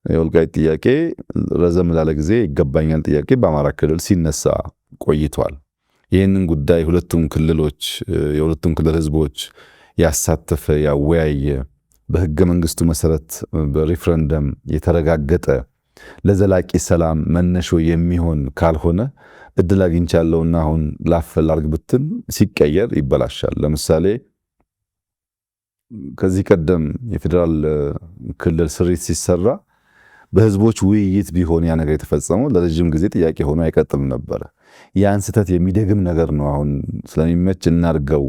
የወልቃይት ጥያቄ ረዘም ላለ ጊዜ ይገባኛል ጥያቄ በአማራ ክልል ሲነሳ ቆይቷል። ይህንን ጉዳይ የሁለቱም ክልል ህዝቦች ያሳተፈ ያወያየ በህገ መንግስቱ መሰረት በሪፍረንደም የተረጋገጠ ለዘላቂ ሰላም መነሾ የሚሆን ካልሆነ እድል አግኝቻለሁና አሁን ላፈላልግ ብትል ሲቀየር ይበላሻል። ለምሳሌ ከዚህ ቀደም የፌዴራል ክልል ስሪት ሲሰራ በህዝቦች ውይይት ቢሆን ያ ነገር የተፈጸመው ለረጅም ጊዜ ጥያቄ ሆኖ አይቀጥልም ነበር። ያን ስህተት የሚደግም ነገር ነው አሁን ስለሚመች እናርገው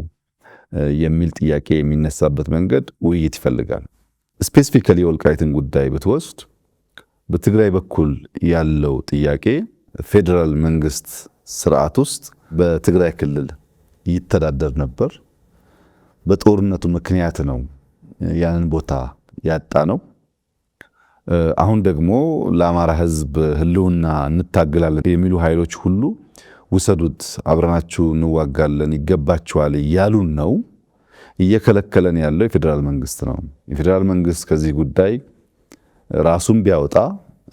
የሚል ጥያቄ የሚነሳበት መንገድ ውይይት ይፈልጋል። ስፔሲፊካሊ የወልቃይትን ጉዳይ ብትወስድ በትግራይ በኩል ያለው ጥያቄ ፌዴራል መንግስት ስርዓት ውስጥ በትግራይ ክልል ይተዳደር ነበር። በጦርነቱ ምክንያት ነው ያንን ቦታ ያጣ ነው። አሁን ደግሞ ለአማራ ህዝብ ህልውና እንታገላለን የሚሉ ኃይሎች ሁሉ ውሰዱት፣ አብረናችሁ እንዋጋለን፣ ይገባችኋል እያሉን ነው። እየከለከለን ያለው የፌዴራል መንግስት ነው። የፌዴራል መንግስት ከዚህ ጉዳይ ራሱን ቢያወጣ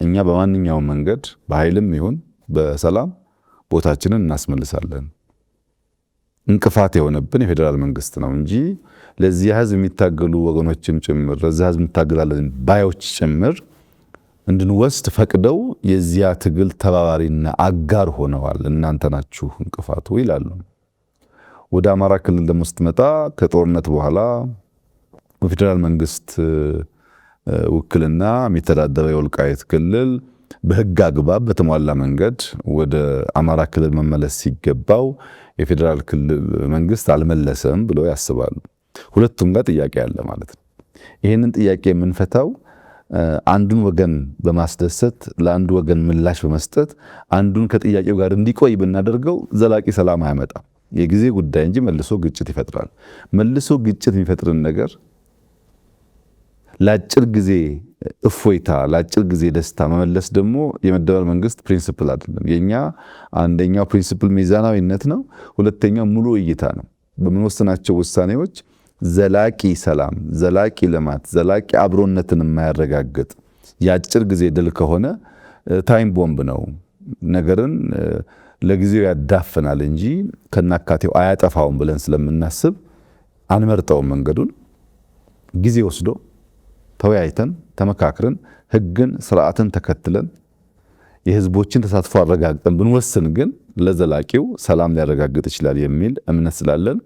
እኛ በማንኛውም መንገድ በኃይልም ይሁን በሰላም ቦታችንን እናስመልሳለን። እንቅፋት የሆነብን የፌዴራል መንግስት ነው እንጂ ለዚህ ህዝብ የሚታገሉ ወገኖችም ጭምር ለዚህ ህዝብ እንታገላለን ባዮች ጭምር እንድንወስድ ፈቅደው የዚያ ትግል ተባባሪና አጋር ሆነዋል። እናንተ ናችሁ እንቅፋቱ ይላሉ። ወደ አማራ ክልል ደግሞ ስትመጣ ከጦርነት በኋላ በፌዴራል መንግስት ውክልና የሚተዳደረው የወልቃይት ክልል በህግ አግባብ በተሟላ መንገድ ወደ አማራ ክልል መመለስ ሲገባው የፌዴራል ክልል መንግስት አልመለሰም ብለው ያስባሉ። ሁለቱም ጋር ጥያቄ አለ ማለት ነው። ይህንን ጥያቄ የምንፈታው አንዱን ወገን በማስደሰት ለአንዱ ወገን ምላሽ በመስጠት አንዱን ከጥያቄው ጋር እንዲቆይ ብናደርገው ዘላቂ ሰላም አያመጣም። የጊዜ ጉዳይ እንጂ መልሶ ግጭት ይፈጥራል። መልሶ ግጭት የሚፈጥርን ነገር ለአጭር ጊዜ እፎይታ ለአጭር ጊዜ ደስታ መመለስ ደግሞ የመደመር መንግስት ፕሪንሲፕል አይደለም። የኛ አንደኛው ፕሪንሲፕል ሚዛናዊነት ነው። ሁለተኛው ሙሉ እይታ ነው። በምንወስናቸው ውሳኔዎች ዘላቂ ሰላም፣ ዘላቂ ልማት፣ ዘላቂ አብሮነትን የማያረጋግጥ የአጭር ጊዜ ድል ከሆነ ታይም ቦምብ ነው። ነገርን ለጊዜው ያዳፍናል እንጂ ከናካቴው አያጠፋውም ብለን ስለምናስብ አንመርጠውም። መንገዱን ጊዜ ወስዶ ተወያይተን ተመካክረን ህግን ስርዓትን ተከትለን የህዝቦችን ተሳትፎ አረጋግጠን ብንወስን ግን ለዘላቂው ሰላም ሊያረጋግጥ ይችላል የሚል እምነት ስላለን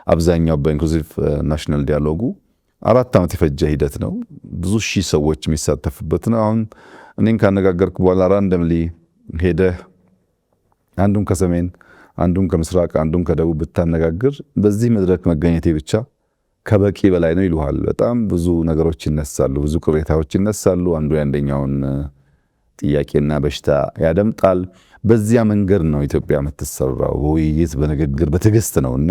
አብዛኛው በኢንክሉሲቭ ናሽናል ዲያሎጉ 4 ዓመት የፈጀ ሂደት ነው። ብዙ ሺህ ሰዎች የሚሳተፉበት ነው። አሁን እኔን ካነጋገርኩ በኋላ ራንደምሊ ሄደህ አንዱን ከሰሜን አንዱን ከምስራቅ አንዱን ከደቡብ ብታነጋግር በዚህ መድረክ መገኘቴ ብቻ ከበቂ በላይ ነው ይሉሃል። በጣም ብዙ ነገሮች ይነሳሉ፣ ብዙ ቅሬታዎች ይነሳሉ። አንዱ የአንደኛውን ጥያቄና በሽታ ያደምጣል። በዚያ መንገድ ነው ኢትዮጵያ የምትሰራው፣ በውይይት በንግግር በትዕግስት ነውና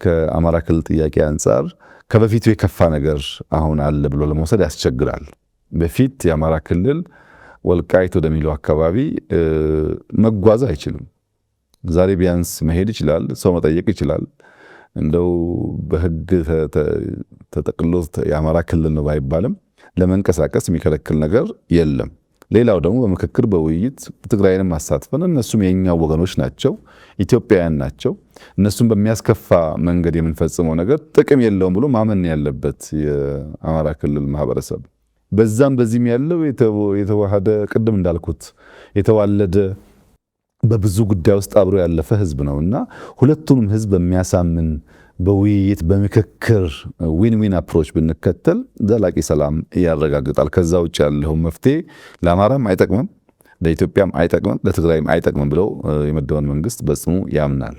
ከአማራ ክልል ጥያቄ አንጻር ከበፊቱ የከፋ ነገር አሁን አለ ብሎ ለመውሰድ ያስቸግራል። በፊት የአማራ ክልል ወልቃይት ወደሚለው አካባቢ መጓዝ አይችልም። ዛሬ ቢያንስ መሄድ ይችላል፣ ሰው መጠየቅ ይችላል። እንደው በህግ ተጠቅሎ የአማራ ክልል ነው ባይባልም ለመንቀሳቀስ የሚከለክል ነገር የለም። ሌላው ደግሞ በምክክር በውይይት ትግራይንም አሳትፈን እነሱም የኛው ወገኖች ናቸው፣ ኢትዮጵያውያን ናቸው። እነሱም በሚያስከፋ መንገድ የምንፈጽመው ነገር ጥቅም የለውም ብሎ ማመን ያለበት የአማራ ክልል ማህበረሰብ። በዛም በዚህም ያለው የተዋሃደ ቅድም እንዳልኩት የተዋለደ በብዙ ጉዳይ ውስጥ አብሮ ያለፈ ህዝብ ነውና ሁለቱንም ህዝብ በሚያሳምን በውይይት በምክክር ዊን ዊን አፕሮች ብንከተል ዘላቂ ሰላም ያረጋግጣል። ከዛ ውጭ ያለው መፍትሄ ለአማራም አይጠቅምም፣ ለኢትዮጵያም አይጠቅምም፣ ለትግራይም አይጠቅምም ብለው የመደመር መንግስት በጽኑ ያምናል።